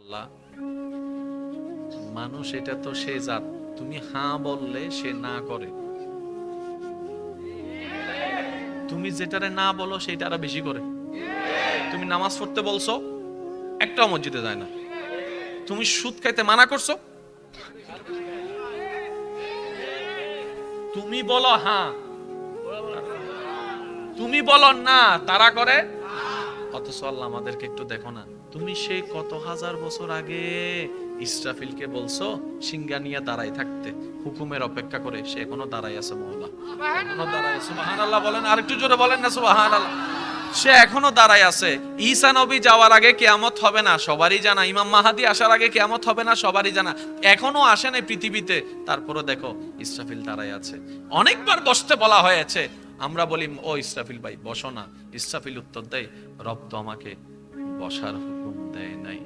আল্লাহ, মানুষ এটা তো সে জাত, তুমি হ্যাঁ বললে সে না করে, তুমি যেটারে না বলো সেটা আরো বেশি করে। তুমি নামাজ পড়তে বলছো, একটাও মসজিদে যায় না। তুমি সুদ খাইতে মানা করছো, তুমি বলো হ্যাঁ, তুমি বলো না, তারা করে। অথচ আল্লাহ আমাদেরকে একটু দেখো না, তুমি সেই কত হাজার বছর আগে ইসরাফিলকে বলছো সিংহা নিয়ে দাঁড়াই থাকতে, হুকুমের অপেক্ষা করে, সে এখনো দাঁড়াই আছে। মওলা এখনো দাঁড়াই আছে। সুবহানাল্লাহ বলেন, আরেকটু জোরে বলেন না সুবহানাল্লাহ। সে এখনো দাঁড়াই আছে। ঈসা নবী যাওয়ার আগে কিয়ামত হবে না সবারই জানা, ইমাম মাহাদি আসার আগে কিয়ামত হবে না সবারই জানা, এখনো আসে নাই পৃথিবীতে, তারপরে দেখো ইসরাফিল দাঁড়াই আছে। অনেকবার বসতে বলা হয়েছে, আমরা বলি ও ইসরাফিল ভাই বসো না, ইসরাফিল উত্তর দেয় রব তো আমাকে বসার হুকুম দেয় নাই।